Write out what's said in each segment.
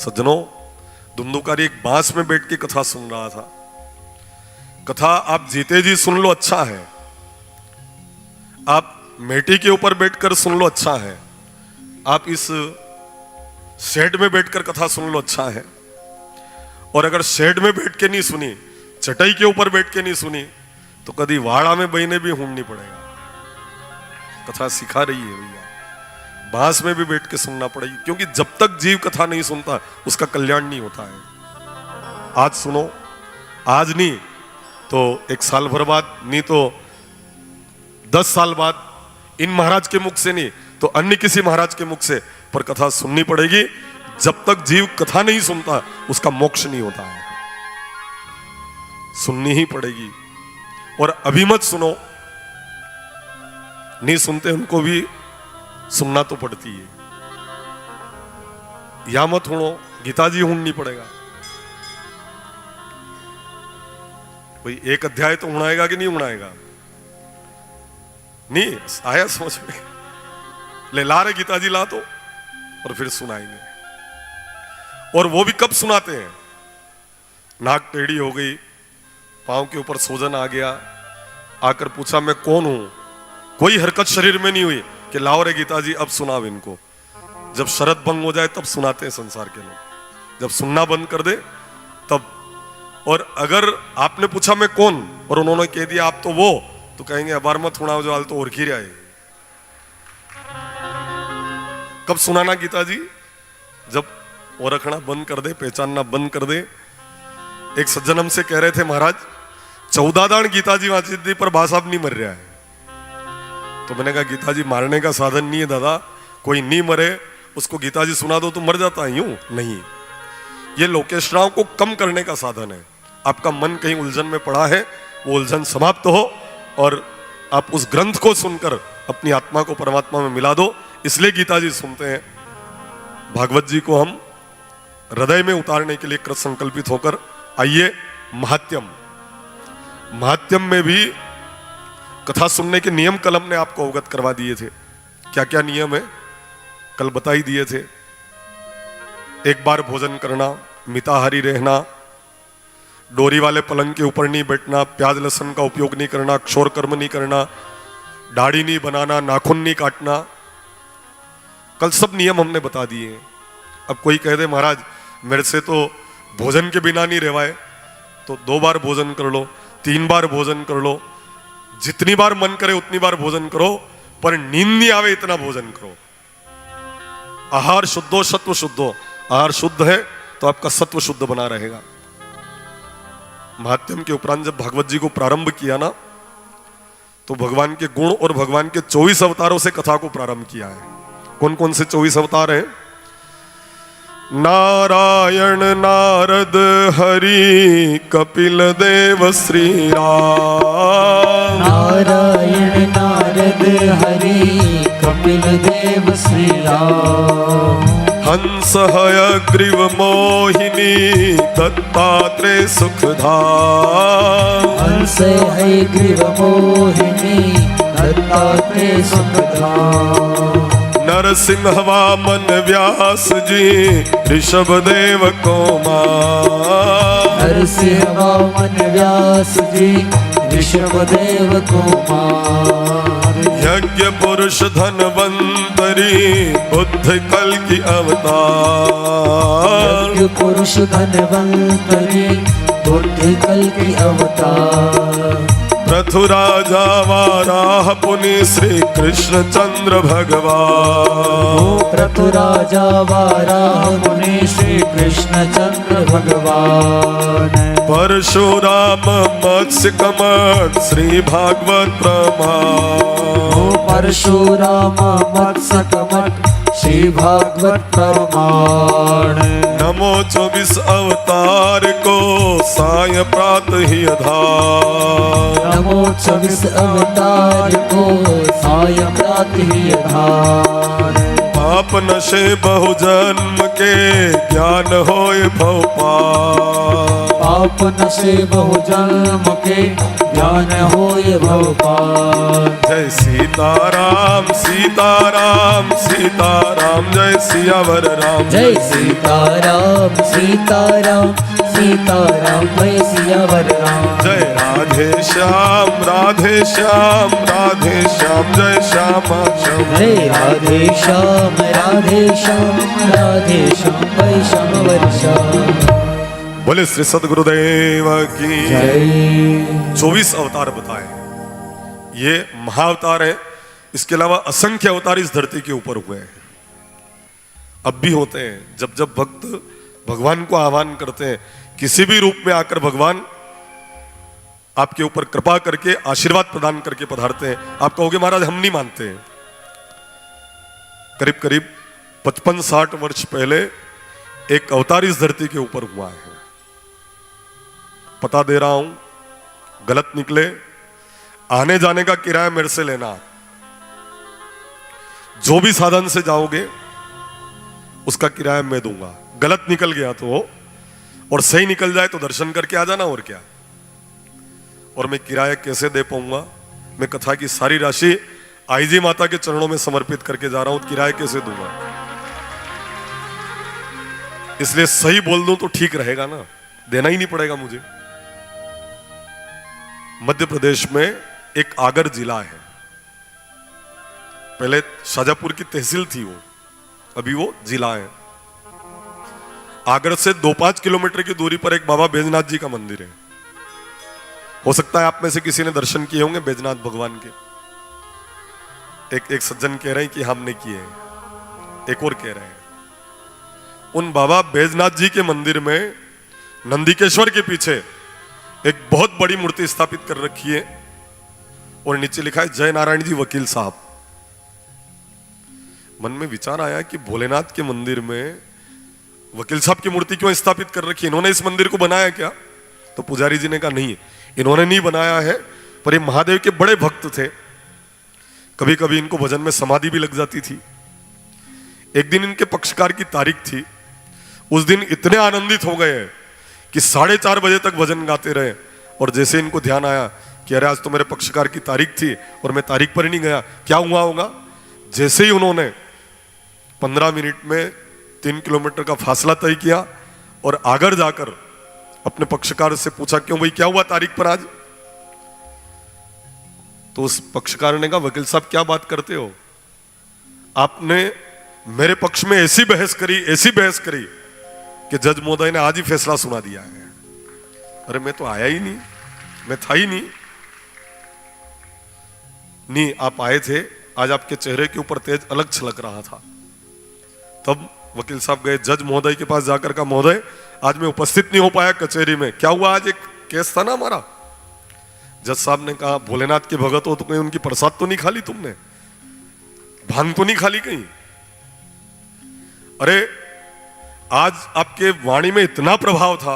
सज्जनों, धुंधुकारी एक बांस में बैठ के कथा सुन रहा था। कथा आप जीते जी सुन लो अच्छा है, आप मेटी के ऊपर बैठकर सुन लो अच्छा है, आप इस शेड में बैठकर कथा सुन लो अच्छा है। और अगर शेड में बैठ के नहीं सुनी, चटाई के ऊपर बैठ के नहीं सुनी, तो कभी वाड़ा में बहने भी हूंढनी पड़ेगा। कथा सिखा रही है भैया, बांस में भी बैठ के सुनना पड़ेगी, क्योंकि जब तक जीव कथा नहीं सुनता उसका कल्याण नहीं होता है। आज सुनो, आज नहीं तो एक साल भर बाद, नहीं तो 10 साल बाद, इन महाराज के मुख से नहीं तो अन्य किसी महाराज के मुख से, पर कथा सुननी पड़ेगी। जब तक जीव कथा नहीं सुनता उसका मोक्ष नहीं होता है, सुननी ही पड़ेगी। और अभी मत सुनो, नहीं सुनते उनको भी सुनना तो पड़ती है। या मत सुनो, गीता जी हूंढनी पड़ेगा। कोई एक अध्याय तो उड़ाएगा कि नहीं उड़ाएगा? नहीं आया समझ में? ले ला रहे गीता जी, ला तो, और फिर सुनाएंगे। और वो भी कब सुनाते हैं? नाक टेढ़ी हो गई, पांव के ऊपर सूजन आ गया, आकर पूछा मैं कौन हूं, कोई हरकत शरीर में नहीं हुई कि लाओ रे गीता जी अब सुनाओ इनको। जब शरत भंग हो जाए तब सुनाते हैं संसार के लोग, जब सुनना बंद कर दे तब। और अगर आपने पूछा मैं कौन और उन्होंने कह दिया आप तो वो, तो कहेंगे अबार मत सुनाओ जो हाल तो और की रहा है। कब सुनाना गीता जी? जब ओरखना बंद कर दे, पहचानना बंद कर दे। एक सज्जन हमसे कह रहे थे महाराज 14 दान गीता जी वांची थी पर बा साहब नहीं मर रहा है। तो मैंने कहा गीता जी मारने का साधन नहीं है दादा, कोई नहीं मरे उसको गीता जी सुना दो तो मर जाता है, यूं नहीं। ये लोकेशराव को कम करने का साधन है। आपका मन कहीं उलझन में पड़ा है, वो उलझन समाप्त हो और आप उस ग्रंथ को सुनकर अपनी आत्मा को परमात्मा में मिला दो। इसलिए गीता जी सुनते हैं। भागवत जी को हम हृदय में उतारने के लिए कृत संकल्पित होकर आइए। महात्यम, महात्यम में भी कथा सुनने के नियम कल हमने आपको अवगत करवा दिए थे। क्या क्या नियम है कल बता ही दिए थे। एक बार भोजन करना, मिताहारी रहना, डोरी वाले पलंग के ऊपर नहीं बैठना, प्याज लहसुन का उपयोग नहीं करना, क्षौर कर्म नहीं करना, दाढ़ी नहीं बनाना, नाखून नहीं काटना। कल सब नियम हमने बता दिए। अब कोई कह दे महाराज मेरे से तो भोजन के बिना नहीं रहवाए, तो 2 बार भोजन कर लो, 3 बार भोजन कर लो, जितनी बार मन करे उतनी बार भोजन करो, पर नींद नहीं आवे इतना भोजन करो। आहार शुद्धो सत्व शुद्धो, आहार शुद्ध है तो आपका सत्व शुद्ध बना रहेगा। महात्यम के उपरांत जब भागवत जी को प्रारंभ किया ना, तो भगवान के गुण और भगवान के 24 अवतारों से कथा को प्रारंभ किया है। कौन कौन से 24 अवतार हैं? नारायण, नारद, हरि, कपिल देव, श्री राम। नारायण, नारद, हरि, कपिल देव, श्री राम। हंस, हयग्रीव, मोहिनी, दत्तात्रेय, सुखधाम। हंस, हयग्रीव, मोहिनी, दत्तात्रेय, सुखधाम। नरसिंह, वामन, व्यास जी, ऋषभ देव, कुमार। नरसिंह, वामन, व्यास जी, ऋषभ देव, कुमार। यज्ञ पुरुष, धनवंतरी, बुद्ध कल की अवतार। यज्ञ पुरुष, धनवंतरी, बुद्ध कल की अवतार। पृथु राजा, वाराह, पुनि, श्री कृष्ण चंद्र भगवान। पृथु राजा, वाराह, मुनि, श्री कृष्ण चंद्र भगवान। परशुराम, मत्स्य कमठ, श्री भागवत प्रमाण। परशुराम, मत्स्य कमठ, श्री भागवत प्रमाण। नमो 24 अवतार को, साय प्रातः ही आधार। नमो 24 अवतार को, साय प्रातः ही आधार। पाप नशे बहु जन्म के, ज्ञान होए भव पार। आपन से बहु जन्म के ज्ञान होय भव पार। जय सीताराम सीताराम सीताराम जय सियावर राम। जय सीताराम सीताराम सीताराम जय सियावर राम। जय राधे श्याम राधे श्याम राधे श्याम जय श्यामा श्याम। जय राधे श्याम राधे श्याम राधे श्याम जय श्यामवर श्याम। बोले श्री सदगुरुदेव की जय। 24 अवतार बताए, ये महाअवतार है। इसके अलावा असंख्य अवतार इस धरती के ऊपर हुए हैं, अब भी होते हैं। जब जब भक्त भगवान को आह्वान करते हैं, किसी भी रूप में आकर भगवान आपके ऊपर कृपा करके आशीर्वाद प्रदान करके पधारते हैं। आप कहोगे महाराज हम नहीं मानते हैं। करीब करीब 55-60 वर्ष पहले एक अवतार इस धरती के ऊपर हुआ है। पता दे रहा हूं, गलत निकले, आने जाने का किराया मेरे से लेना। जो भी साधन से जाओगे उसका किराया मैं दूंगा। गलत निकल गया तो, और सही निकल जाए तो दर्शन करके आ जाना, और क्या। और मैं किराया कैसे दे पाऊंगा? मैं कथा की सारी राशि आईजी माता के चरणों में समर्पित करके जा रहा हूं, किराया कैसे दूंगा? इसलिए सही बोल दूं तो ठीक रहेगा ना, देना ही नहीं पड़ेगा मुझे। मध्य प्रदेश में एक आगर जिला है, पहले शाजापुर की तहसील थी वो, अभी वो जिला है। आगर से 2-5 किलोमीटर की दूरी पर एक बाबा बैजनाथ जी का मंदिर है। हो सकता है आप में से किसी ने दर्शन किए होंगे बैजनाथ भगवान के। एक सज्जन कह रहे हैं कि हमने किए हैं, एक और कह रहे हैं। उन बाबा बैजनाथ जी के मंदिर में नंदिकेश्वर के पीछे एक बहुत बड़ी मूर्ति स्थापित कर रखी है, और नीचे लिखा है जय नारायण जी वकील साहब। मन में विचार आया कि भोलेनाथ के मंदिर में वकील साहब की मूर्ति क्यों स्थापित कर रखी है? इन्होंने इस मंदिर को बनाया क्या? तो पुजारी जी ने कहा नहीं, इन्होंने नहीं बनाया है, पर ये महादेव के बड़े भक्त थे। कभी कभी इनको भजन में समाधि भी लग जाती थी। एक दिन इनके पक्षकार की तारीख थी। उस दिन इतने आनंदित हो गए कि 4:30 बजे तक भजन गाते रहे। और जैसे इनको ध्यान आया कि अरे आज तो मेरे पक्षकार की तारीख थी और मैं तारीख पर ही नहीं गया, क्या हुआ होगा? जैसे ही उन्होंने 15 मिनट में 3 किलोमीटर का फासला तय किया और आगर जाकर अपने पक्षकार से पूछा, क्यों भाई क्या हुआ तारीख पर आज? तो उस पक्षकार ने कहा, वकील साहब क्या बात करते हो, आपने मेरे पक्ष में ऐसी बहस करी कि जज महोदय ने आज ही फैसला सुना दिया है। अरे मैं तो आया ही नहीं, मैं था ही नहीं, आप आए थे, आज आपके चेहरे के ऊपर तेज अलग छलक रहा था। तब वकील साहब गए जज महोदय के पास, जाकर का महोदय आज मैं उपस्थित नहीं हो पाया कचहरी में, क्या हुआ? आज एक केस था ना हमारा। जज साहब ने कहा, भोलेनाथ के भगत हो तो कहीं उनकी प्रसाद तो नहीं खा ली तुमने? भांग तो नहीं खा ली कहीं? अरे आज आपके वाणी में इतना प्रभाव था,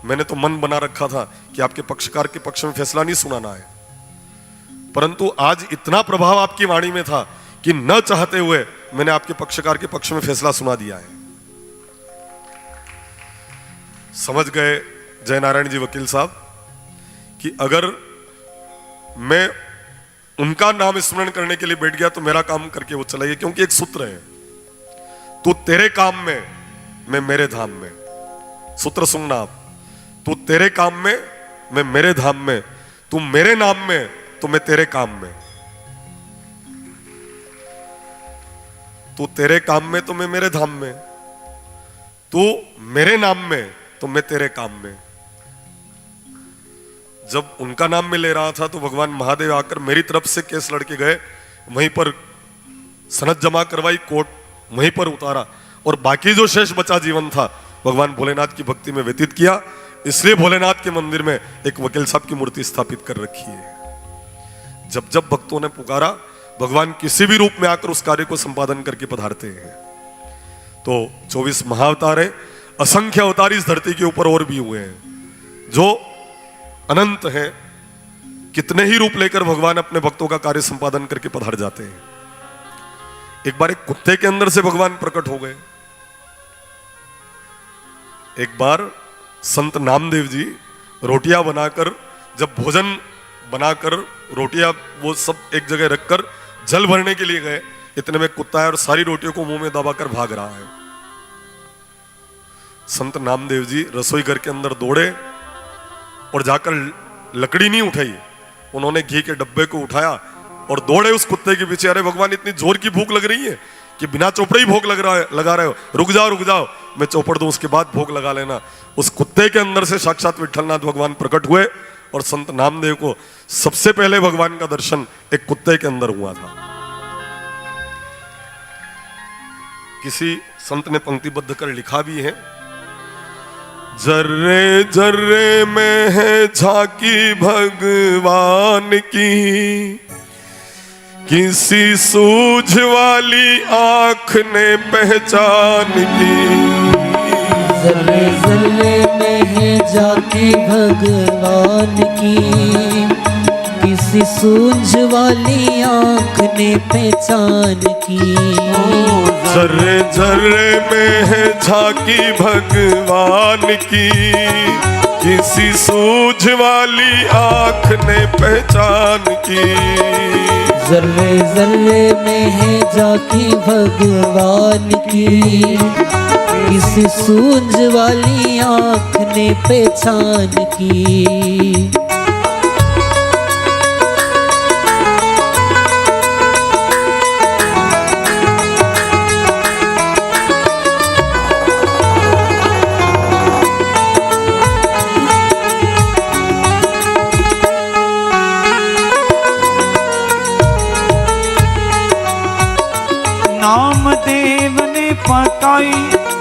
मैंने तो मन बना रखा था कि आपके पक्षकार के पक्ष में फैसला नहीं सुनाना है, परंतु आज इतना प्रभाव आपकी वाणी में था कि न चाहते हुए मैंने आपके पक्षकार के पक्ष में फैसला सुना दिया है। समझ गए जय नारायण जी वकील साहब कि अगर मैं उनका नाम स्मरण करने के लिए बैठ गया तो मेरा काम करके वो चला गया, क्योंकि एक सूत्र है, तू तेरे काम में मैं मेरे धाम में। सूत्र सुनना आप, तू तेरे काम में मैं मेरे धाम में, तू मेरे नाम में तो मैं तेरे काम में। तू तेरे काम में तो मैं मेरे धाम में, तू मेरे नाम में तो मैं तेरे काम में। जब उनका नाम में ले रहा था तो भगवान महादेव आकर मेरी तरफ से केस लड़के गए, वहीं पर सनद जमा करवाई, कोर्ट वहीं पर उतारा, और बाकी जो शेष बचा जीवन था भगवान भोलेनाथ की भक्ति में व्यतीत किया। इसलिए भोलेनाथ के मंदिर में एक वकील साहब की मूर्ति स्थापित कर रखी है। जब जब भक्तों ने पुकारा, भगवान किसी भी रूप में आकर उस कार्य को संपादन करके पधारते हैं। तो 24 महाअवतार है, असंख्य अवतार इस धरती के ऊपर और भी हुए हैं जो अनंत हैं। कितने ही रूप लेकर भगवान अपने भक्तों का कार्य संपादन करके पधार जाते हैं। एक बार एक कुत्ते के अंदर से भगवान प्रकट हो गए। एक बार संत नामदेव जी रोटियां बनाकर, जब भोजन बनाकर रोटियां वो सब एक जगह रखकर जल भरने के लिए गए, इतने में कुत्ता है और सारी रोटियों को मुंह में दबाकर भाग रहा है। संत नामदेव जी रसोई घर के अंदर दौड़े और जाकर लकड़ी नहीं उठाई, उन्होंने घी के डब्बे को उठाया और दौड़े उस कुत्ते के पीछे। अरे भगवान, इतनी जोर की भूख लग रही है कि बिना चौपड़े ही भोग लगा रहे हो, रुक जाओ, मैं चौपड़ दूं उसके बाद भोग लगा लेना। उस कुत्ते के अंदर से साक्षात विठलनाथ भगवान प्रकट हुए और संत नामदेव को सबसे पहले भगवान का दर्शन एक कुत्ते के अंदर हुआ था। किसी संत ने पंक्तिबद्ध कर लिखा भी है, जर्रे जर्रे में है झांकी भगवान की, किसी सूझ वाली आंख ने पहचान की। जर्रे जर्रे में है झांकी भगवान की, किसी सूझ वाली आंख ने पहचान की। जर्रे जर्रे में है झांकी भगवान की, किसी सूझ वाली आंख ने पहचान की। जर्रे जर्रे में है झांकी भगवान की, किसी सूझ वाली आंख ने पहचान की। नामदेव ने पकाई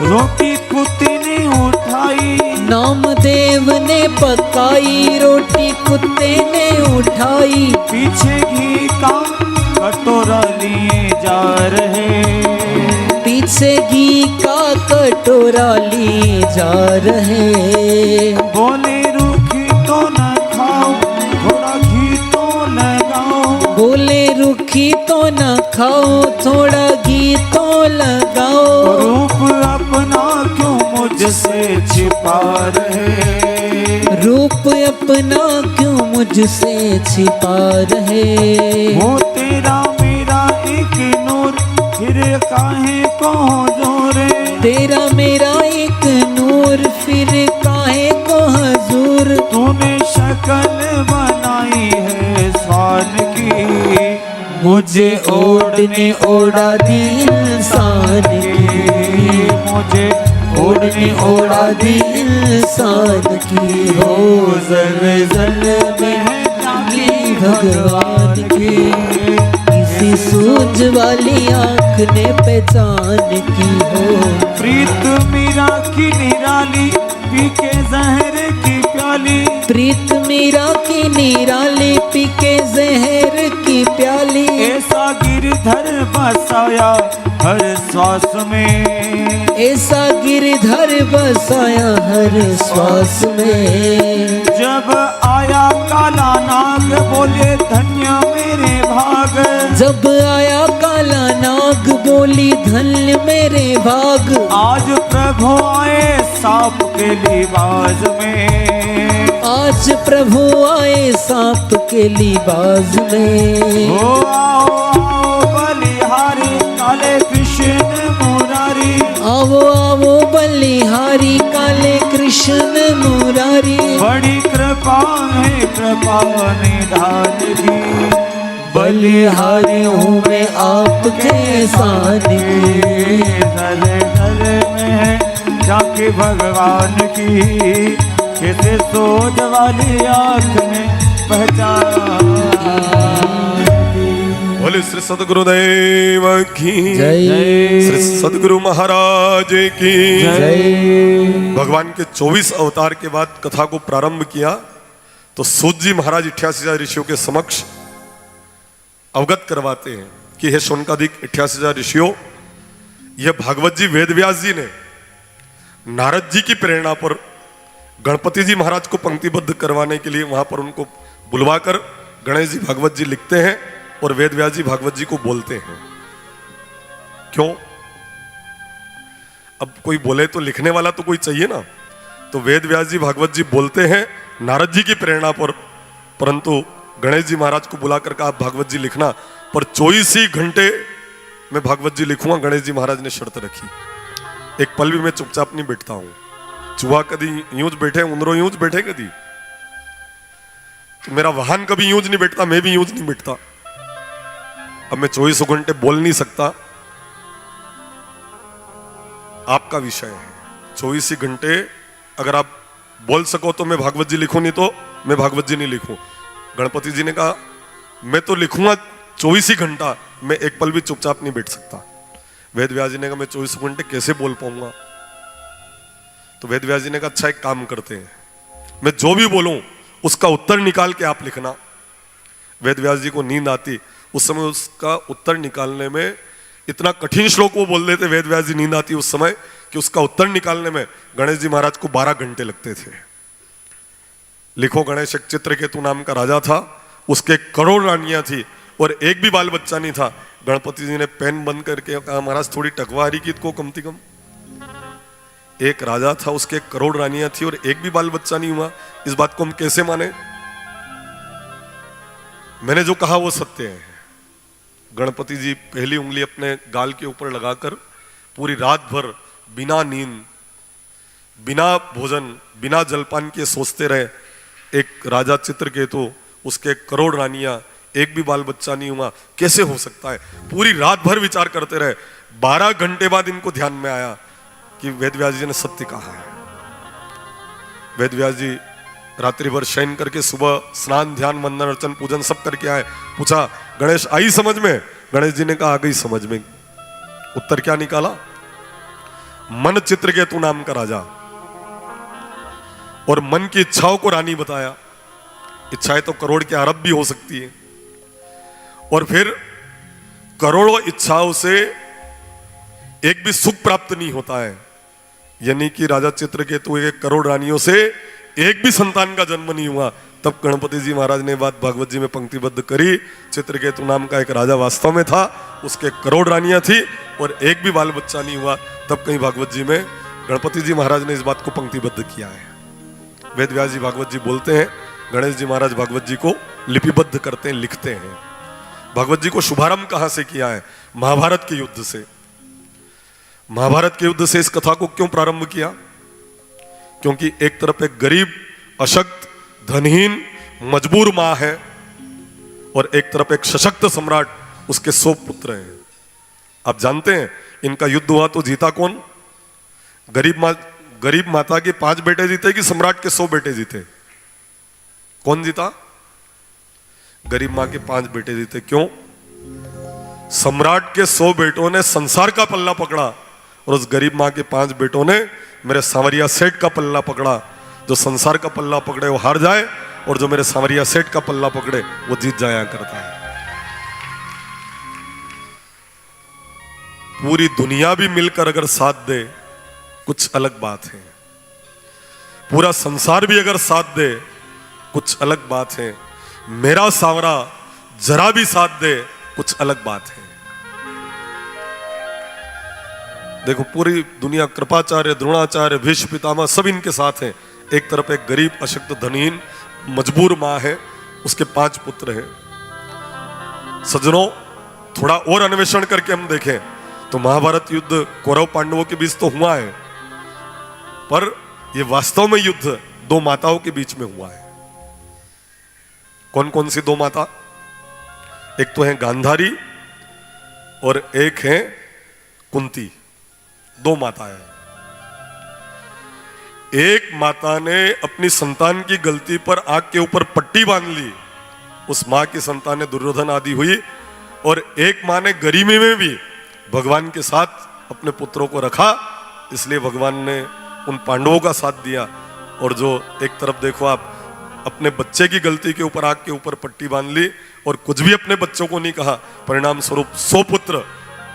रोटी कुत्ते ने उठाई, नामदेव ने पकाई रोटी कुत्ते ने उठाई। पीछे घी का कटोरा लिए जा रहे, पीछे घी का कटोरा लिए जा रहे। बोले रूखी तो न खाओ, थोड़ा घी तो लगाओ। बोले रूखी तो न खाओ, थोड़ा घी तो लगाओ। रूप अपना क्यों मुझसे छिपा रहे, रूप अपना क्यों मुझसे छिपा रहे। वो तेरा मेरा एक नूर, फिर काहे को जोरे। तेरा मेरा एक नूर, फिर काहे को हजूर। तूने शक्ल बनाई है स्वान की, मुझे ओढ़ने ओढ़ा दी इंसान की। मुझे ओढ़ने ओढ़ा दी इंसान की। हो जर्रे जर्रे में है झांकी भगवान की, किसी सूझ वाली आंख ने पहचान की। हो प्रीत मीरा की निराली, पी के जहर की प्याली। प्रीत मीरा की निराली, पी के जहर की प्याली। ऐसा गिरधर बसाया हर श्वास में, ऐसा गिरधर बसाया हर श्वास में। जब आया काला नाग बोले धन्य मेरे भाग। जब आया काला नाग बोली धन्य मेरे भाग। आज प्रभु आए सांप के लिबास में, आज प्रभु आए सांप के लिबास में। हो आओ आओ बलिहारी काले कृष्ण मुरारी। आओ आओ बलिहारी काले कृष्ण मुरारी। बड़ी कृपा है कृपा निधान की, बलिहारी हूँ मैं आपके साथ। जले जले में झांकी भगवान की, किसी सोच वाली आँख में पहचान। बोले श्री सदगुरुदेव की जय। श्री सदगुरु महाराज की जय। भगवान के 24 अवतार के बाद कथा को प्रारंभ किया तो सूत जी महाराज 88,000 ऋषियों के समक्ष अवगत करवाते हैं कि हे शौनकादिक 88,000 ऋषियों, यह भागवत जी वेदव्यास जी ने नारद जी की प्रेरणा पर गणपति जी महाराज को पंक्तिबद्ध करवाने के लिए वहां पर उनको बुलवाकर गणेश जी भागवत जी लिखते हैं और वेदव्यास जी भागवत जी को बोलते हैं। क्यों? अब कोई बोले तो लिखने वाला तो कोई चाहिए ना। तो वेद व्यास जी भागवत जी बोलते हैं नारद जी की प्रेरणा पर, परंतु गणेश जी महाराज को बुला करके आप भागवत जी लिखना, पर 24 ही घंटे मैं भागवत जी लिखूंगा। गणेश जी महाराज ने शर्त रखी, एक पल भी मैं चुपचाप नहीं बैठता हूं। चूहा कभी यूं बैठे, उंदरो यूं बैठे कभी, तो मेरा वाहन कभी यूं नहीं बैठता, मैं भी यूं नहीं बैठता। अब मैं 24 घंटे बोल नहीं सकता, आपका विषय है। 24 ही घंटे अगर आप बोल सको तो मैं भागवत जी लिखूं, नहीं तो मैं भागवत जी नहीं लिखूं। गणपति जी ने कहा मैं तो लिखूंगा 24 ही घंटा, मैं एक पल भी चुपचाप नहीं बैठ सकता। वेद व्यास जी ने कहा मैं 24 घंटे कैसे बोल पाऊंगा? तो वेद व्यास जी ने कहा अच्छा एक काम करते हैं, मैं जो भी बोलूं उसका उत्तर निकाल के आप लिखना। वेद व्यास जी को नींद आती, उस समय उसका उत्तर निकालने में इतना कठिन श्लोक वो बोल देते वेद व्यास जी, नींद आती उस समय कि उसका उत्तर निकालने में गणेश जी महाराज को 12 घंटे लगते थे। लिखो गणेश एक चित्रकेतु नाम का राजा था, उसके करोड़ रानियां थी और एक भी बाल बच्चा नहीं था। गणपति जी ने पेन बंद करके कहा महाराज थोड़ी टकवारी की को कम से कम। एक राजा था, उसके करोड़ रानियां थी और एक भी बाल बच्चा नहीं हुआ, इस बात को हम कैसे माने? मैंने जो कहा वो सत्य है। गणपति जी पहली उंगली अपने गाल के ऊपर लगाकर पूरी रात भर बिना नींद, बिना भोजन, बिना जलपान के सोचते रहे। एक राजा चित्रकेतु, उसके करोड़ रानियां, एक भी बाल बच्चा नहीं हुआ, कैसे हो सकता है? पूरी रात भर विचार करते रहे। 12 घंटे बाद इनको ध्यान में आया कि वेद व्यास जी ने सत्य कहा है। वेद व्यास जी रात्रि भर शयन करके सुबह स्नान ध्यान वंदन अर्चन पूजन सब करके आए। पूछा गणेश आई समझ में? गणेश जी ने कहा आ गई समझ में। उत्तर क्या निकाला? मन चित्रकेतु नाम का राजा, और मन की इच्छाओं को रानी बताया। इच्छाएं तो करोड़ के अरब भी हो सकती है, और फिर करोड़ों इच्छाओं से एक भी सुख प्राप्त नहीं होता है। यानी कि राजा चित्रकेतु के करोड़ रानियों से एक भी संतान का जन्म नहीं हुआ। तब गणपति जी महाराज ने बात भागवत जी में पंक्तिबद्ध करी, चित्रकेतु नाम का एक राजा वास्तव में था, उसके करोड़ रानियां थी और एक भी बाल बच्चा नहीं हुआ। तब कहीं भागवत जी में गणपति जी महाराज ने इस बात को पंक्तिबद्ध किया है। वेद व्यास जी भागवत जी बोलते हैं, गणेश जी महाराज भागवत जी को लिपिबद्ध करते हैं, लिखते हैं। भागवत जी को शुभारंभ कहां से किया है? महाभारत के युद्ध से। महाभारत के युद्ध से इस कथा को क्यों प्रारंभ किया? क्योंकि एक तरफ एक गरीब, अशक्त, धनहीन, मजबूर मां है और एक तरफ एक सशक्त सम्राट, उसके 100 पुत्र हैं। आप जानते हैं इनका युद्ध हुआ तो जीता कौन? गरीब माता के 5 बेटे जीते कि सम्राट के 100 बेटे जीते? कौन जीता? गरीब मां के 5 बेटे जीते। क्यों? सम्राट के 100 बेटों ने संसार का पल्ला पकड़ा और उस गरीब मां के 5 बेटों ने मेरे सांवरिया सेठ का पल्ला पकड़ा। जो संसार का पल्ला पकड़े वो हार जाए और जो मेरे सांवरिया सेठ का पल्ला पकड़े वो जीत जाया करता है। पूरी दुनिया भी मिलकर अगर साथ दे कुछ अलग बात है, पूरा संसार भी अगर साथ दे कुछ अलग बात है, मेरा सांवरा जरा भी साथ दे कुछ अलग बात है। देखो पूरी दुनिया, कृपाचार्य, द्रोणाचार्य, भीष्म पितामह सब इनके साथ हैं। एक तरफ एक गरीब, अशक्त, धनहीन, मजबूर मां है, उसके 5 पुत्र हैं। सज्जनों, थोड़ा और अन्वेषण करके हम देखें तो महाभारत युद्ध कौरव पांडवों के बीच तो हुआ है, पर यह वास्तव में युद्ध 2 माताओं के बीच में हुआ है। कौन कौन सी 2 माता? एक तो है गांधारी और एक है कुंती। 2 माता है। एक माता ने अपनी संतान की गलती पर आंख के ऊपर पट्टी बांध ली, उस मां की संतान ने दुर्योधन आदि हुई, और एक मां ने गरीबी में भी भगवान के साथ अपने पुत्रों को रखा, इसलिए भगवान ने उन पांडवों का साथ दिया। और जो एक तरफ देखो आप, अपने बच्चे की गलती के ऊपर आंख के ऊपर पट्टी बांध ली और कुछ भी अपने बच्चों को नहीं कहा, परिणाम स्वरूप 100 पुत्र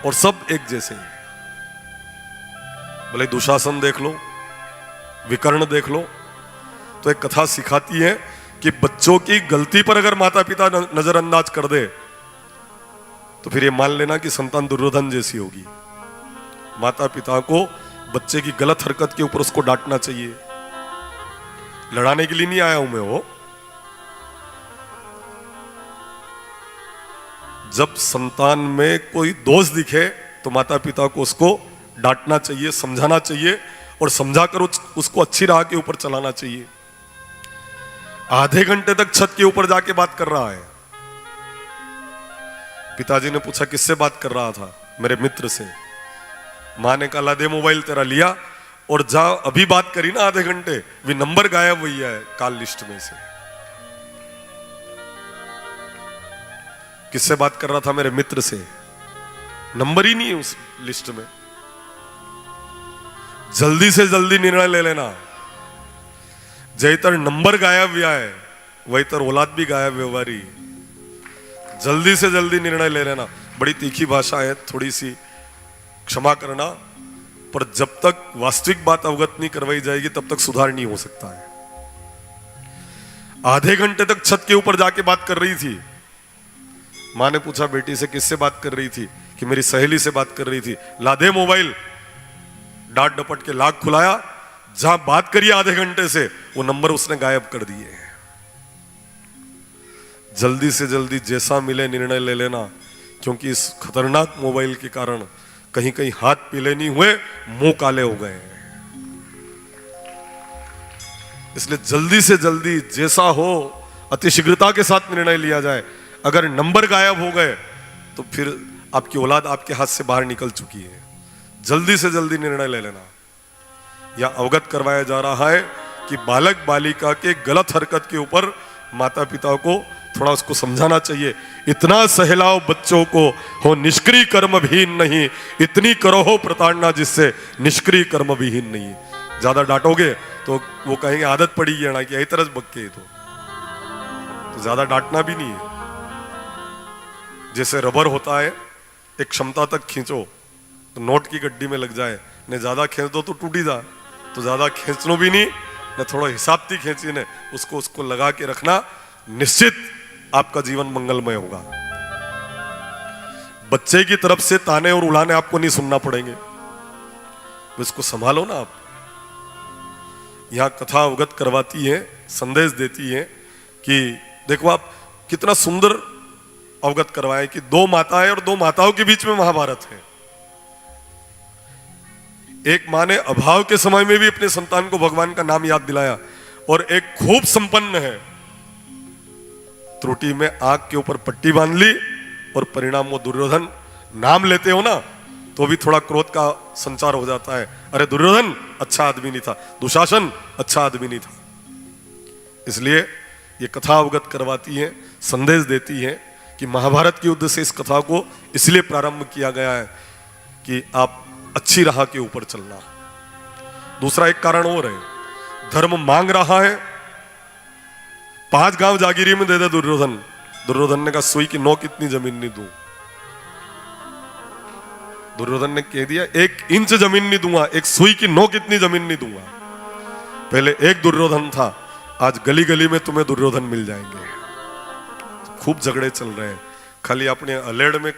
और सब एक जैसे। भले दुशासन देख लो, विकर्ण देख लो, तो एक कथा सिखाती है कि बच्चों की गलती पर अगर माता पिता नजरअंदाज कर दे तो फिर ये मान लेना कि संतान दुर्योधन जैसी होगी। माता पिता को बच्चे की गलत हरकत के ऊपर उसको डांटना चाहिए, लड़ाने के लिए नहीं आया हूं मैं वो। जब संतान में कोई दोष दिखे तो माता पिता को उसको डांटना चाहिए, समझाना चाहिए और समझाकर उसको अच्छी राह के ऊपर चलाना चाहिए। आधे घंटे तक छत के ऊपर जाके बात कर रहा है। पिताजी ने पूछा किससे बात कर रहा था? मेरे मित्र से। मां ने कहा ला दे मोबाइल तेरा, लिया और जा अभी बात करी ना आधे घंटे, भी नंबर गायब हुई है कॉल लिस्ट में से। किससे बात कर रहा था? मेरे मित्र से। नंबर ही नहीं है उस लिस्ट में। जल्दी से जल्दी निर्णय ले लेना। जैतर नंबर गायब हुआ है वही तर औलाद भी गायब व्यवहारी। जल्दी से जल्दी निर्णय ले लेना। बड़ी तीखी भाषा है, थोड़ी सी क्षमा करना, पर जब तक वास्तविक बात अवगत नहीं करवाई जाएगी तब तक सुधार नहीं हो सकता है। आधे घंटे तक छत के ऊपर जाके बात कर रही थी। मां ने पूछा बेटी से किससे बात कर रही थी? कि मेरी सहेली से बात कर रही थी। ला दे मोबाइल। डांट डपट के लाख खुलाया। जहां बात करी आधे घंटे से वो नंबर उसने गायब कर दिए। जल्दी से जल्दी जैसा मिले निर्णय ले लेना, क्योंकि इस खतरनाक मोबाइल के कारण कहीं कहीं हाथ पीले नहीं हुए, मुंह काले हो गए। इसलिए जल्दी से जल्दी जैसा हो अतिशीघ्रता के साथ निर्णय लिया जाए। अगर नंबर गायब हो गए तो फिर आपकी औलाद आपके हाथ से बाहर निकल चुकी है। जल्दी से जल्दी निर्णय ले लेना। या अवगत करवाया जा रहा है कि बालक बालिका के गलत हरकत के ऊपर माता पिता को थोड़ा उसको समझाना चाहिए। इतना सहलाओ बच्चों को हो निष्क्रिय कर्म विहीन नहीं, इतनी करो हो प्रताड़ना जिससे निष्क्रिय कर्म विहीन नहीं। ज्यादा डांटोगे तो वो कहेंगे आदत पड़ी है ना कि यही तरह बक्के तो ज्यादा डांटना भी नहीं है। जैसे रबर होता है, एक क्षमता तक खींचो तो नोट की गड्डी में लग जाए, ने ज्यादा खींच दो तो टूटी जा। तो ज्यादा खींचनो भी नहीं, न थोड़ा हिसाब थी खींची ने, उसको लगा के रखना। निश्चित आपका जीवन मंगलमय होगा। बच्चे की तरफ से ताने और उलाने आपको नहीं सुनना पड़ेंगे, इसको संभालो ना आप। यहां कथा अवगत करवाती है, संदेश देती है कि देखो आप कितना सुंदर अवगत करवाए कि दो माताएं और दो माताओं के बीच में महाभारत है। एक मां ने अभाव के समय में भी अपने संतान को भगवान का नाम याद दिलाया, और एक खूब संपन्न है, त्रुटि में आंख के ऊपर पट्टी बांध ली और परिणाम वो दुर्योधन। नाम लेते हो ना तो भी थोड़ा क्रोध का संचार हो जाता है। अरे दुर्योधन अच्छा आदमी नहीं था, दुशासन अच्छा आदमी नहीं था। इसलिए ये कथा अवगत करवाती है, संदेश देती है कि महाभारत के युद्ध से इस कथा को इसलिए प्रारंभ किया गया है कि आप अच्छी राह के ऊपर चलना। दूसरा एक कारण और है, धर्म मांग रहा है। 5 गांव जागीरी में दे दे दुर्योधन। दुर्योधन ने कहा सुई की नोक इतनी जमीन नहीं दूं। दुर्योधन ने कह दिया 1 इंच जमीन नहीं दूंगा, एक सुई की नोक इतनी जमीन नहीं दूंगा। पहले एक दुर्योधन था, आज गली गली में तुम्हें दुर्योधन मिल जाएंगे। खूब झगड़े चल रहे हैं, खाली अपने अलेड़ में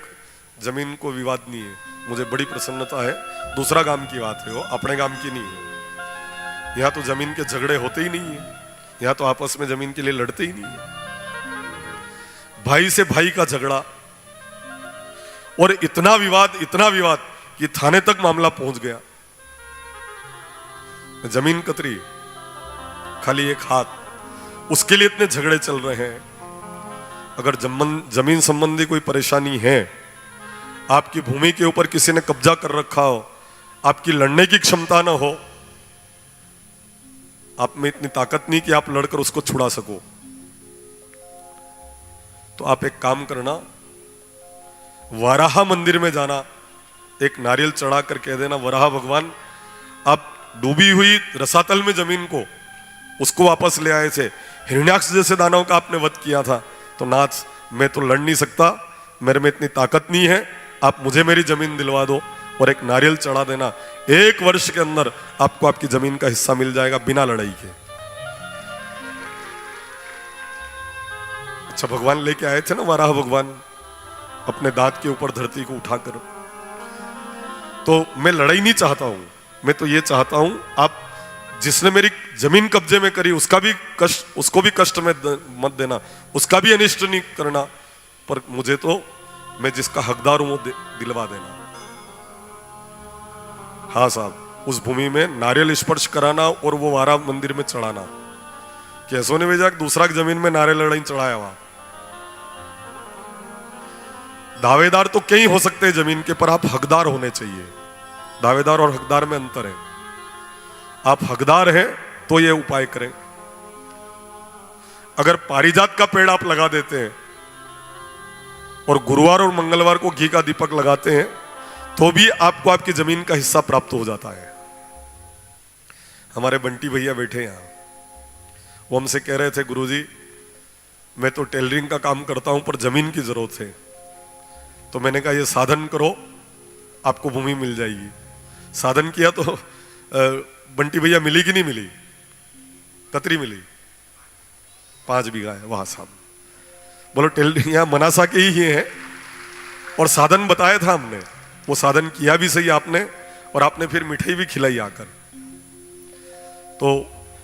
जमीन को विवाद नहीं है। मुझे बड़ी प्रसन्नता है, दूसरा गांव की बात है वो, अपने गांव की नहीं है। यहाँ तो जमीन के झगड़े होते ही नहीं है, यहाँ तो आपस में जमीन के लिए लड़ते ही नहीं है। भाई से भाई का झगड़ा, और इतना विवाद कि थाने तक मामला पहुंच गया। जमीन कतरी, खाली एक हाथ, उसके लिए इतने झगड़े चल रहे हैं। अगर जमीन संबंधी कोई परेशानी है, आपकी भूमि के ऊपर किसी ने कब्जा कर रखा हो, आपकी लड़ने की क्षमता ना हो, आप में इतनी ताकत नहीं कि आप लड़कर उसको छुड़ा सको, तो आप एक काम करना, वराह मंदिर में जाना, एक नारियल चढ़ा कर कह देना वराह भगवान आप डूबी हुई रसातल में जमीन को उसको वापस ले आए थे, हिरण्याक्ष जैसे दानव का आपने वध किया था, तो नाथ मैं तो लड़ नहीं सकता, मेरे में इतनी ताकत नहीं है, आप मुझे मेरी जमीन दिलवा दो। और एक नारियल चढ़ा देना, 1 वर्ष के अंदर आपको आपकी जमीन का हिस्सा मिल जाएगा बिना लड़ाई के। अच्छा, भगवान लेके आए थे ना वराह भगवान अपने दांत के ऊपर धरती को उठाकर। तो मैं लड़ाई नहीं चाहता हूं, मैं तो ये चाहता हूं आप जिसने मेरी जमीन कब्जे में करी उसका भी कष्ट, उसको भी कष्ट में मत देना, उसका भी अनिष्ट नहीं करना, पर मुझे तो मैं जिसका हकदार हूं वो दिलवा देना। हाँ साहब, उस भूमि में नारियल स्पर्श कराना और वो वारा मंदिर में चढ़ाना। कैसो ने भेजा दूसरा जमीन में नारियल लड़ाई चढ़ाया हुआ। दावेदार तो कई हो सकते हैं जमीन के, पर आप हकदार होने चाहिए। दावेदार और हकदार में अंतर है। आप हकदार हैं तो ये उपाय करें। अगर पारिजात का पेड़ आप लगा देते हैं और गुरुवार और मंगलवार को घी का दीपक लगाते हैं तो भी आपको आपकी जमीन का हिस्सा प्राप्त हो जाता है। हमारे बंटी भैया बैठे यहां, वो हमसे कह रहे थे, गुरुजी मैं तो टेलरिंग का काम करता हूं पर जमीन की जरूरत है। तो मैंने कहा ये साधन करो, आपको भूमि मिल जाएगी। साधन किया तो बंटी भैया मिली कि नहीं मिली? कतरी मिली, 5 बीघा है। वाह साहब, बोलो टेलरिंग यहाँ मनासा के ही है। और साधन बताया था हमने, वो साधन किया भी सही आपने, और आपने फिर मिठाई भी खिलाई आकर। तो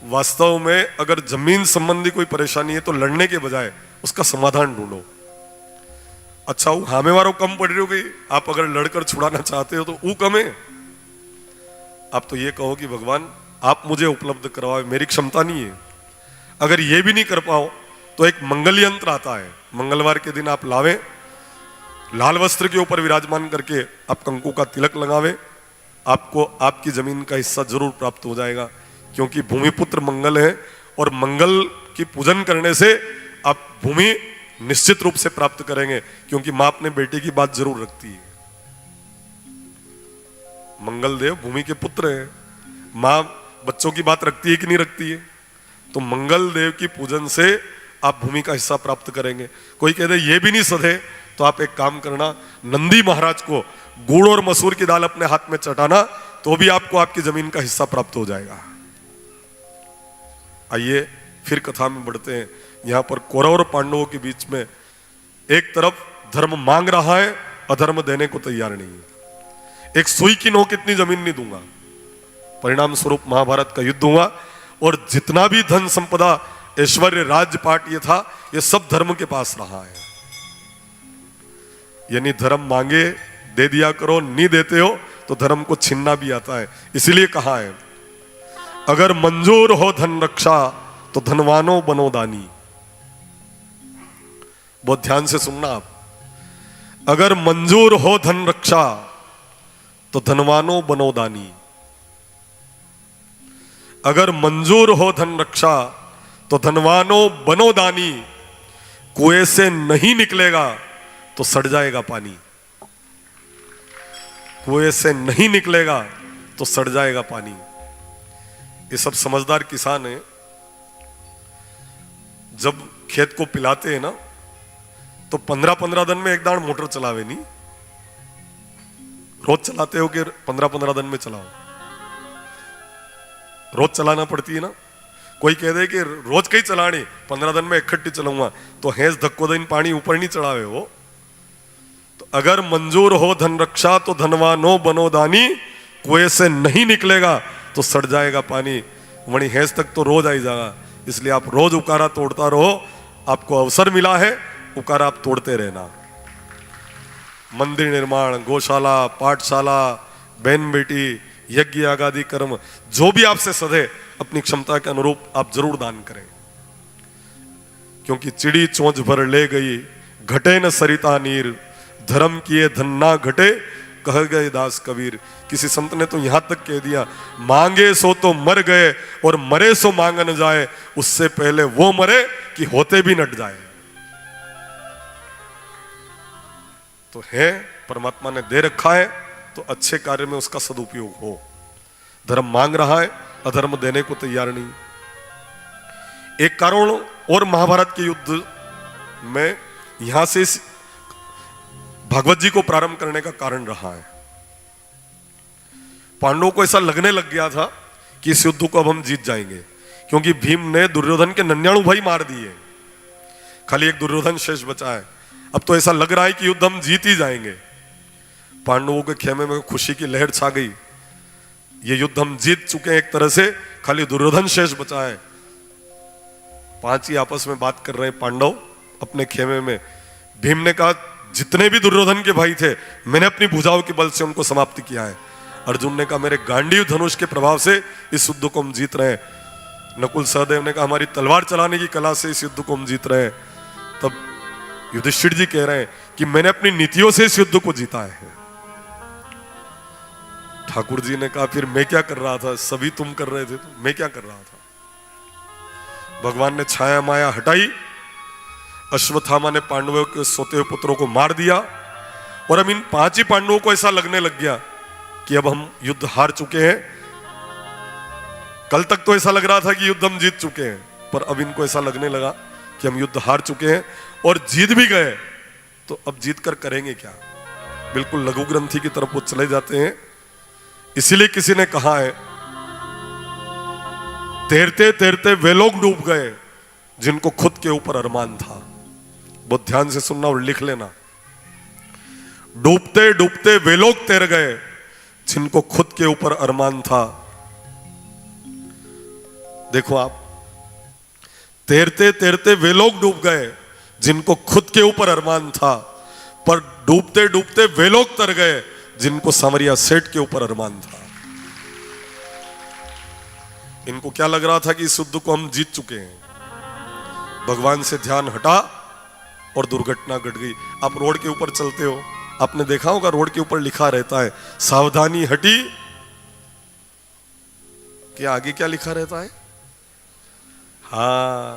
वास्तव में अगर जमीन संबंधी कोई परेशानी है तो लड़ने के बजाय उसका समाधान ढूंढो। अच्छा वो हामे वारो कम पड़ रही हो गई, आप अगर लड़कर छुड़ाना चाहते हो तो वो कम है। आप तो ये कहो कि भगवान आप मुझे उपलब्ध करवाओ, मेरी क्षमता नहीं है। अगर ये भी नहीं कर पाओ तो एक मंगल यंत्र आता है, मंगलवार के दिन आप लावें, लाल वस्त्र के ऊपर विराजमान करके आप कंकु का तिलक लगावे, आपको आपकी जमीन का हिस्सा जरूर प्राप्त हो जाएगा। क्योंकि भूमिपुत्र मंगल है और मंगल की पूजन करने से आप भूमि निश्चित रूप से प्राप्त करेंगे, क्योंकि मां अपने बेटे की बात जरूर रखती है। मंगल देव भूमि के पुत्र है, मां बच्चों की बात रखती है कि नहीं रखती है? तो मंगल देव की पूजन से आप भूमि का हिस्सा प्राप्त करेंगे। कोई कहते ये भी नहीं सधे तो आप एक काम करना, नंदी महाराज को गुड़ और मसूर की दाल अपने हाथ में चटाना, तो भी आपको आपकी जमीन का हिस्सा प्राप्त हो जाएगा। आइए फिर कथा में बढ़ते हैं। यहां पर कौरव और पांडवों के बीच में एक तरफ धर्म मांग रहा है, अधर्म देने को तैयार नहीं है। एक सुई की नोक इतनी जमीन नहीं दूंगा। परिणाम स्वरूप महाभारत का युद्ध हुआ और जितना भी धन संपदा, ऐश्वर्य, राजपाट ये था, ये सब धर्म के पास रहा है। यानी धर्म मांगे दे दिया करो, नहीं देते हो तो धर्म को छीनना भी आता है। इसीलिए कहा है अगर मंजूर हो धन रक्षा तो धनवानो बनो दानी। बहुत ध्यान से सुनना आप। अगर मंजूर हो धन रक्षा तो धनवानो बनो दानी। अगर मंजूर हो धन रक्षा तो धनवानो बनो दानी। कुएं से नहीं निकलेगा तो सड़ जाएगा पानी। कुएं से नहीं निकलेगा तो सड़ जाएगा पानी। ये सब समझदार किसान हैं। जब खेत को पिलाते हैं ना तो 15-15 दिन में एक दान मोटर चलावे नहीं। रोज चलाते हो कि 15-15 दिन में चलाओ? रोज चलाना पड़ती है ना। कोई कह दे कि रोज कहीं चलानी, 15 दिन में इकट्ठी चलाऊंगा, तो हैंस धक्को दिन पानी ऊपर नहीं चढ़ावे हो। तो अगर मंजूर हो धन रक्षा तो धनवानो बनो दानी। कुएं से नहीं निकलेगा तो सड़ जाएगा पानी। वहीं हैंस तक तो रोज आई जाएगा। इसलिए आप रोज उकारा तोड़ता रहो। आपको अवसर मिला है, उकारा आप तोड़ते रहना। मंदिर निर्माण, गौशाला, पाठशाला, बहन बेटी, यज्ञ आगादि कर्म, जो भी आपसे सधे अपनी क्षमता के अनुरूप आप जरूर दान करें। क्योंकि चिड़ी चोंच भर ले गई, घटे न सरिता नीर, धर्म किए धन ना घटे, कह गए दास कबीर। किसी संत ने तो यहां तक कह दिया, मांगे सो तो मर गए और मरे सो मांग न जाए, उससे पहले वो मरे कि होते भी नट जाए। तो है परमात्मा ने दे रखा है तो अच्छे कार्य में उसका सदुपयोग हो। धर्म मांग रहा है, अधर्म देने को तैयार नहीं। एक कारण और महाभारत के युद्ध में यहां से भागवत जी को प्रारंभ करने का कारण रहा है। पांडवों को ऐसा लगने लग गया था कि इस युद्ध को अब हम जीत जाएंगे, क्योंकि भीम ने दुर्योधन के 99 भाई मार दिए, खाली एक दुर्योधन शेष बचा है। अब तो ऐसा लग रहा है कि युद्ध हम जीत ही जाएंगे। पांडवों के खेमे में खुशी की लहर छा गई। ये युद्ध हम जीत चुके हैं एक तरह से, खाली दुर्योधन शेष बचा है। 5 ही आपस में बात कर रहे हैं पांडव अपने खेमे में। भीम ने कहा जितने भी दुर्योधन के भाई थे मैंने अपनी भुजाओं के बल से उनको समाप्त किया है। अर्जुन ने कहा मेरे गांडीव धनुष के प्रभाव से इस युद्ध को हम जीत रहे हैं। नकुल सहदेव ने कहा हमारी तलवार चलाने की कला से इस युद्ध को हम जीत रहे हैं। तब युधिष्ठिर जी कह रहे हैं कि मैंने अपनी नीतियों से इस युद्ध को जीता है। ठाकुर जी ने कहा फिर मैं क्या कर रहा था, सभी तुम कर रहे थे तो मैं क्या कर रहा था। भगवान ने छाया माया हटाई, अश्वत्थामा ने पांडवों के सोते हुए पुत्रों को मार दिया और अब इन 5 ही पांडवों को ऐसा लगने लग गया कि अब हम युद्ध हार चुके हैं। कल तक तो ऐसा लग रहा था कि युद्ध हम जीत चुके हैं, पर अब इनको ऐसा लगने लगा कि हम युद्ध हार चुके हैं और जीत भी गए तो अब जीत कर करेंगे क्या। बिल्कुल लघु ग्रंथि की तरफ वो चले जाते हैं। इसीलिए किसी ने कहा है तैरते तैरते वे लोग डूब गए जिनको खुद के ऊपर अरमान था। बहुत ध्यान से सुनना और लिख लेना। डूबते डूबते वे लोग तैर गए जिनको खुद के ऊपर अरमान था। देखो आप, तैरते तैरते वे लोग डूब गए जिनको खुद के ऊपर अरमान था, पर डूबते डूबते वे लोग तर गए जिनको सांवरिया सेठ के ऊपर अरमान था। इनको क्या लग रहा था कि इस युद्ध को हम जीत चुके हैं। भगवान से ध्यान हटा और दुर्घटना घट गई। आप रोड के ऊपर चलते हो, आपने देखा होगा रोड के ऊपर लिखा रहता है सावधानी हटी, क्या आगे क्या लिखा रहता है? हाँ,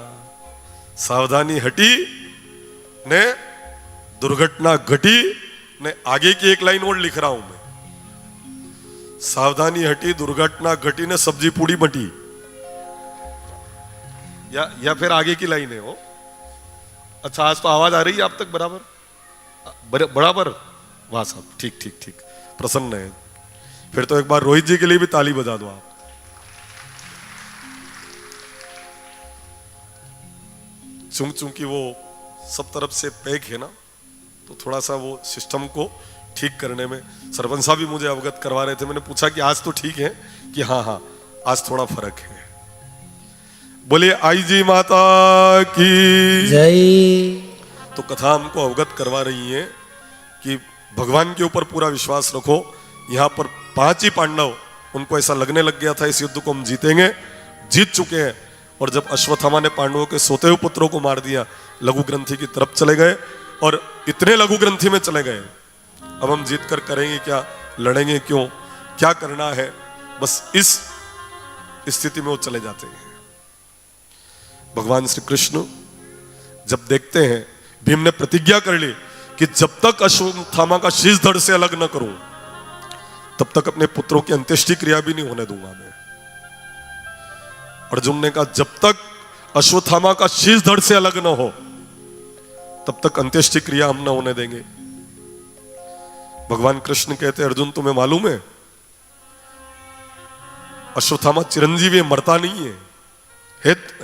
सावधानी हटी ने दुर्घटना घटी ने आगे की एक लाइन और लिख रहा हूं मैं। सावधानी हटी दुर्घटना घटी ने सब्जी पूड़ी बटी, या फिर आगे की लाइन है वो। अच्छा, आज तो आवाज आ रही है आप तक बराबर बराबर? वाह साहब, ठीक ठीक ठीक, प्रसन्न है। फिर तो एक बार रोहित जी के लिए भी ताली बजा दो आप। चूंकि वो सब तरफ से पैक है ना, तो थोड़ा सा वो सिस्टम को ठीक करने में सरपंच साहब भी मुझे अवगत करवा रहे थे। मैंने पूछा कि आज तो ठीक है कि हाँ हाँ आज थोड़ा फर्क है। बोलिए आई जी माता की जय। तो कथा हमको अवगत करवा रही है कि भगवान के ऊपर पूरा विश्वास रखो। यहाँ पर 5 ही पांडव, उनको ऐसा लगने लग गया था इस युद्ध को हम जीतेंगे, जीत चुके हैं। और जब अश्वत्थामा ने पांडवों के सोते हुए पुत्रों को मार दिया, लघु ग्रंथि की तरफ चले गए और इतने लघु ग्रंथि में चले गए अब हम जीत कर करेंगे क्या, लड़ेंगे क्यों, क्या करना है, बस इस स्थिति में वो चले जाते हैं। भगवान श्री कृष्ण जब देखते हैं भीम ने प्रतिज्ञा कर ली कि जब तक अश्वत्थामा का शीश धड़ से अलग न करूं तब तक अपने पुत्रों की अंत्येष्टि क्रिया भी नहीं होने दूंगा मैं। अर्जुन ने कहा जब तक अश्वत्थामा का शीश धड़ से अलग न हो तब तक अंत्येष्टि क्रिया हम न होने देंगे। भगवान कृष्ण कहते अर्जुन तुम्हें मालूम है अश्वत्थामा चिरंजीवी है, मरता नहीं है,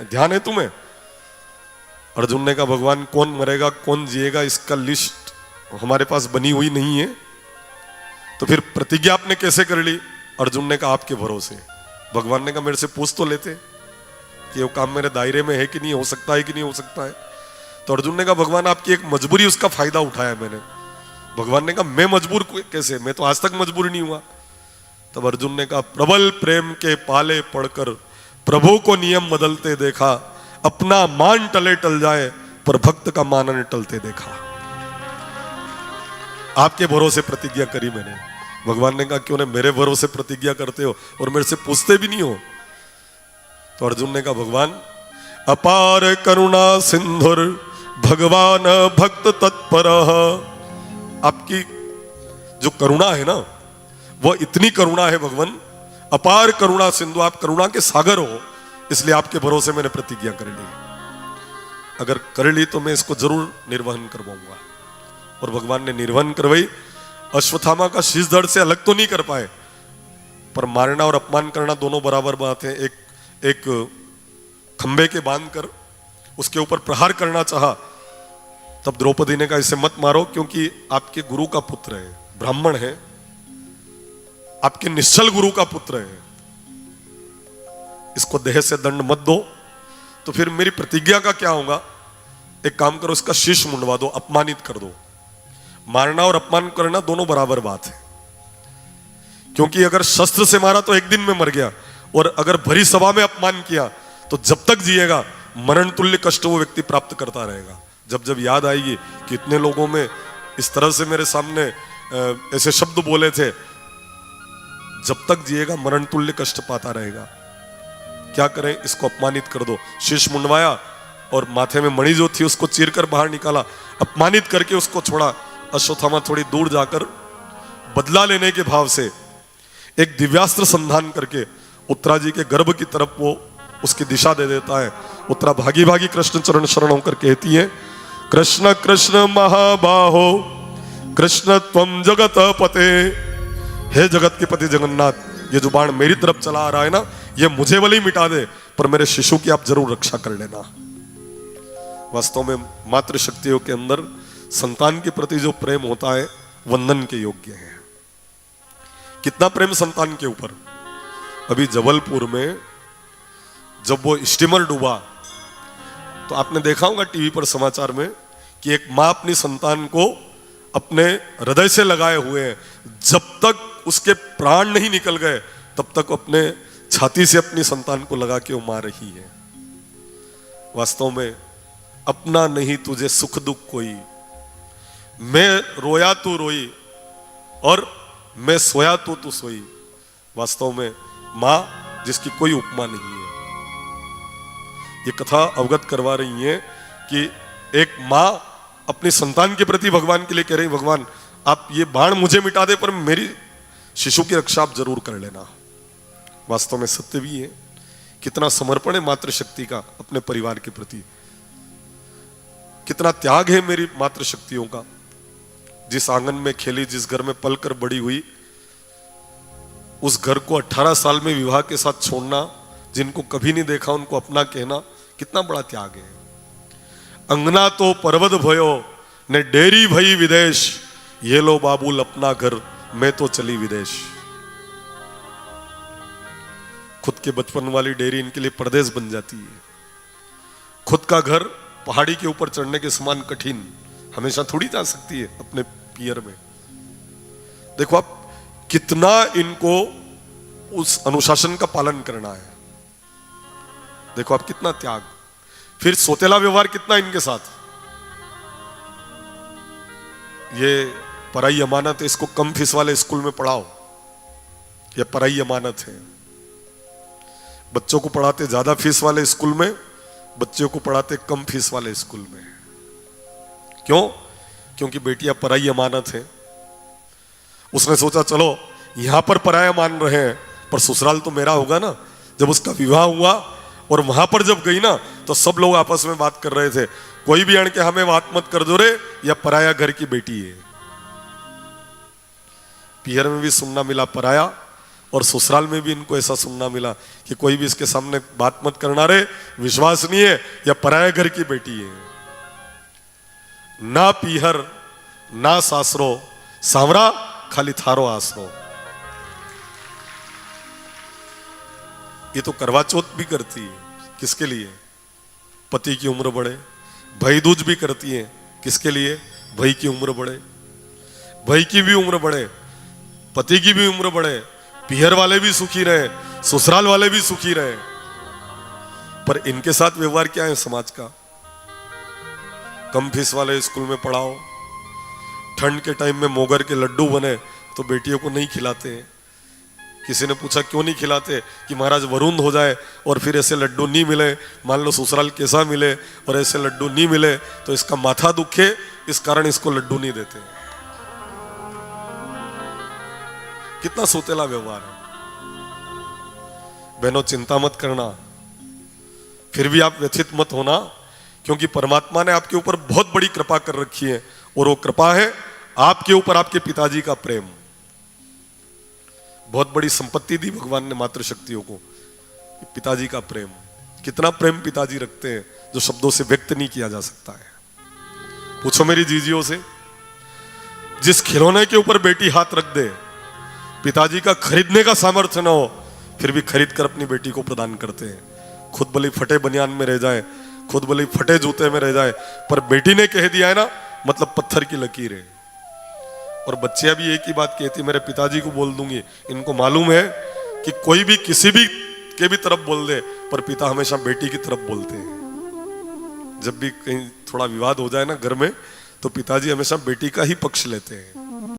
ध्यान है तुम्हें? अर्जुन ने कहा भगवान कौन मरेगा कौन जिएगा इसका लिस्ट हमारे पास बनी हुई नहीं है, तो फिर प्रतिज्ञा आपने कैसे कर ली? अर्जुन ने कहा आपके भरोसे। भगवान ने कहा मेरे से पूछ तो लेते कि वो काम मेरे दायरे में है कि नहीं, हो सकता है कि नहीं हो सकता है। तो अर्जुन ने कहा भगवान आपकी एक मजबूरी, उसका फायदा उठाया मैंने। भगवान ने कहा मैं मजबूर कैसे, मैं तो आज तक मजबूर नहीं हुआ। तब अर्जुन ने कहा प्रबल प्रेम के पाले पड़कर प्रभु को नियम बदलते देखा, अपना मान टले टल जाए पर भक्त का मान न टलते देखा। आपके भरोसे प्रतिज्ञा करी मैंने। भगवान ने कहा क्यों ने मेरे भरोसे प्रतिज्ञा करते हो और मेरे से पूछते भी नहीं हो? तो अर्जुन ने कहा भगवान अपार करुणा सिंधुर भगवान भक्त तत्पर, आपकी जो करुणा है ना वो इतनी करुणा है भगवान, अपार करुणा सिंधु, आप करुणा के सागर हो, इसलिए आपके भरोसे मैंने प्रतिज्ञा कर ली। अगर कर ली तो मैं इसको जरूर निर्वहन करवाऊंगा। और भगवान ने निर्वहन करवाई। अश्वत्थामा का शीश धड़ से अलग तो नहीं कर पाए, पर मारना और अपमान करना दोनों बराबर बात है। एक खंबे के बांध कर उसके ऊपर प्रहार करना चाहा, तब द्रौपदी ने कहा इसे मत मारो क्योंकि आपके गुरु का पुत्र है, ब्राह्मण है, आपके निश्चल गुरु का पुत्र है, इसको देह से दंड मत दो, तो फिर मेरी प्रतिज्ञा का क्या होगा? एक काम करो, इसका शीश मुंडवा दो, अपमानित कर दो। मारना और अपमान करना दोनों बराबर बात है, क्योंकि अगर शस्त्र से मारा तो एक दिन में मर गया, और अगर भरी सभा में अपमान किया तो जब तक जिएगा मरण तुल्य कष्ट वो व्यक्ति प्राप्त करता रहेगा। जब जब याद आएगी कि इतने लोगों में इस तरह से मेरे सामने ऐसे शब्द बोले थे, जब तक जिएगा मरण तुल्य कष्ट पाता रहेगा। क्या करें? इसको अपमानित कर दो। शीश मुंडवाया और माथे में मणि जो थी उसको चीरकर बाहर निकाला, अपमानित करके उसको छोड़ा। अश्वत्थामा थोड़ी दूर जाकर बदला लेने के भाव से एक दिव्यास्त्र संधान करके उत्तरा जी के गर्भ की तरफ वो उसकी दिशा दे देता है। उत्तरा भागी भागी कृष्ण चरण शरण होकर कहती है, कृष्ण कृष्ण महाबाहो कृष्ण त्वम जगत पते। हे जगत के पति जगन्नाथ, ये जो बाण मेरी तरफ चला आ रहा है ना, ये मुझे भले ही मिटा दे, पर मेरे शिशु की आप जरूर रक्षा कर लेना। वास्तव में मातृ शक्तियों के अंदर संतान के प्रति जो प्रेम होता है वंदन के योग्य है। कितना प्रेम संतान के ऊपर। अभी जबलपुर में जब वो स्टीमर डूबा तो आपने देखा होगा टीवी पर समाचार में कि एक माँ अपनी संतान को अपने हृदय से लगाए हुए हैं, जब तक उसके प्राण नहीं निकल गए तब तक अपने छाती से अपनी संतान को लगा के वो मार रही है। वास्तव में अपना नहीं तुझे सुख दुख कोई, मैं रोया तू रोई और मैं सोया तो तू सोई। वास्तव में मां जिसकी कोई उपमा नहीं है। ये कथा अवगत करवा रही है कि एक मां अपनी संतान के प्रति भगवान के लिए कह रही, भगवान आप ये बाण मुझे मिटा दे पर मेरी शिशु की रक्षा आप जरूर कर लेना। वास्तव में सत्य भी है। कितना समर्पण है मातृशक्ति का अपने परिवार के प्रति, कितना त्याग है मेरी मातृशक्तियों का। जिस आंगन में खेली, जिस घर में पलकर बड़ी हुई, उस घर को 18 साल में विवाह के साथ छोड़ना, जिनको कभी नहीं देखा उनको अपना कहना, कितना बड़ा त्याग है। अंगना तो पर्वत भयो ने डेरी भई विदेश, ये लो बाबूल अपना घर मैं तो चली विदेश। खुद के बचपन वाली डेयरी इनके लिए परदेश बन जाती है। खुद का घर पहाड़ी के ऊपर चढ़ने के समान कठिन हमेशा थोड़ी जा सकती है अपने पियर में। देखो आप कितना इनको उस अनुशासन का पालन करना है। देखो आप कितना त्याग, फिर सोतेला व्यवहार कितना इनके साथ। ये पराई अमानत है, इसको कम फीस वाले स्कूल में पढ़ाओ, यह पराई अमानत है। बच्चों को पढ़ाते ज्यादा फीस वाले स्कूल में, बच्चों को पढ़ाते कम फीस वाले स्कूल में। क्यों? क्योंकि बेटियां पराई अमानत है। उसने सोचा चलो यहां पर पराया मान रहे हैं पर ससुराल तो मेरा होगा ना। जब उसका विवाह हुआ और वहां पर जब गई ना तो सब लोग आपस में बात कर रहे थे, कोई भी अण के हमें बात मत कर दो रे, या पराया घर की बेटी है। पियर में भी सुनना मिला पराया, और ससुराल में भी इनको ऐसा सुनना मिला कि कोई भी इसके सामने बात मत करना रे, विश्वास नहीं है, या पराया घर की बेटी है। ना पीहर ना सासरो, सांवरा खाली थारो आसरो। ये तो करवा चौथ भी करती है, किसके लिए? पति की उम्र बढ़े। भाई दूज भी करती है, किसके लिए? भाई की उम्र बढ़े, भाई की भी उम्र बढ़े, पति की भी उम्र बढ़े, पीहर वाले भी सुखी रहे, ससुराल वाले भी सुखी रहे। पर इनके साथ व्यवहार क्या है समाज का? कम फीस वाले स्कूल में पढ़ाओ, ठंड के टाइम में मोगर के लड्डू बने तो बेटियों को नहीं खिलाते हैं। किसी ने पूछा क्यों नहीं खिलाते? कि महाराज वरुण हो जाए और फिर ऐसे लड्डू नहीं मिले, मान लो ससुराल कैसा मिले और ऐसे लड्डू नहीं मिले तो इसका माथा दुखे, इस कारण इसको लड्डू नहीं देते। कितना सोतेला व्यवहार है। बहनों चिंता मत करना, फिर भी आप व्यथित मत होना, क्योंकि परमात्मा ने आपके ऊपर बहुत बड़ी कृपा कर रखी है, और वो कृपा है आपके ऊपर आपके पिताजी का प्रेम। बहुत बड़ी संपत्ति दी भगवान ने मातृशक्तियों को, पिताजी का प्रेम। कितना प्रेम पिताजी रखते हैं जो शब्दों से व्यक्त नहीं किया जा सकता है। पूछो मेरी जीजियों से, जिस खिलौने के ऊपर बेटी हाथ रख दे पिताजी का खरीदने का सामर्थ्य न हो फिर भी खरीद कर अपनी बेटी को प्रदान करते हैं। खुद भले ही फटे बनियान में रह जाए, खुद भले ही फटे जूते में रह जाए, पर बेटी ने कह दिया है ना, मतलब पत्थर की लकीर है। और बच्चियां भी एक ही बात कहती, मेरे पिताजी को बोल दूंगी, इनको मालूम है कि कोई भी किसी भी के भी तरफ बोल दे, पर पिता हमेशा बेटी की तरफ बोलते हैं। जब भी कहीं थोड़ा विवाद हो जाए ना घर में, तो पिताजी हमेशा बेटी का ही पक्ष लेते हैं।